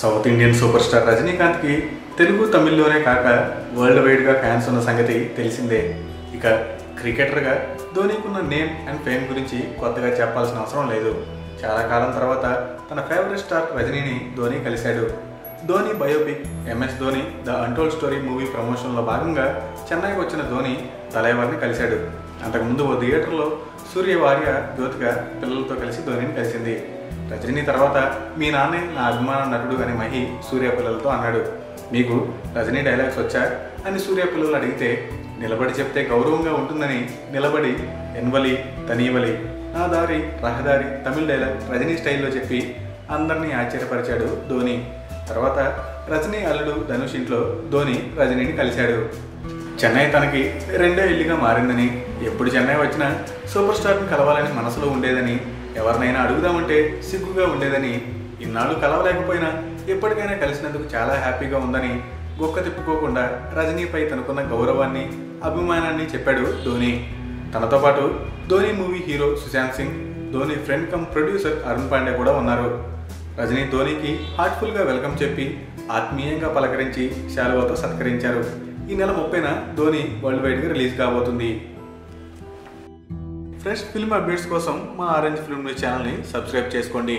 South Indian super star రజనీకాంత్కి తెలుగు తమిళ్లోనే కాక వరల్డ్ వైడ్గా ఫ్యాన్స్ ఉన్న సంగతి తెలిసిందే. ఇక క్రికెటర్గా ధోనీకున్న నేమ్ అండ్ ఫేమ్ గురించి కొత్తగా చెప్పాల్సిన అవసరం లేదు. చాలా కాలం తర్వాత తన ఫేవరెట్ స్టార్ రజనీని ధోనీ కలిశాడు. Dhoni biopic M S Dhoni the untold story movie ప్రమోషన్లో భాగంగా చెన్నైకి వచ్చిన ధోనీ తలైవర్ని కలిశాడు. అంతకుముందు ఓ థియేటర్లో సూర్య భార్య జ్యోతిక పిల్లలతో కలిసి ధోనీని కలిసింది. రజనీ తర్వాత మీ నాన్నే నా అభిమాన నటుడు అని మహి సూర్య పిల్లలతో అన్నాడు. మీకు రజనీ డైలాగ్స్ వచ్చా అని సూర్య పిల్లలు అడిగితే నిలబడి చెప్తే గౌరవంగా ఉంటుందని నిలబడి ఎన్వలి తనీవలి నా దారి రహదారి తమిళ డైలాగ్ రజనీ స్టైల్లో చెప్పి అందరినీ ఆశ్చర్యపరిచాడు ధోనీ. తర్వాత రజనీ అల్లుడు ధనుష్ ఇంట్లో ధోనీ రజనీని కలిశాడు. చెన్నై తనకి రెండో ఇల్లుగా మారిందని, ఎప్పుడు చెన్నై వచ్చినా సూపర్ స్టార్ని కలవాలని మనసులో ఉండేదని, ఎవరినైనా అడుగుదామంటే సిగ్గుగా ఉండేదని, ఇన్నాళ్ళు కలవలేకపోయినా ఎప్పటికైనా కలిసినందుకు చాలా హ్యాపీగా ఉందని గొక్క తిప్పుకోకుండా రజనీపై తనకున్న గౌరవాన్ని అభిమానాన్ని చెప్పాడు ధోనీ. తనతో పాటు Dhoni movie hero Sushant Singh, Dhoni friend cum producer Arun Pandey కూడా ఉన్నారు. రజనీ ధోనీకి హార్ట్ఫుల్గా వెల్కమ్ చెప్పి ఆత్మీయంగా పలకరించి శాలువాతో సత్కరించారు. ఈ నెల 30న ధోనీ వరల్డ్ వైడ్గా రిలీజ్ కాబోతుంది. ఫ్రెష్ ఫిల్మ్ అప్డేట్స్ కోసం మా ఆరెంజ్ ఫిల్మ్ న్యూస్ ఛానల్ని సబ్స్క్రైబ్ చేసుకోండి.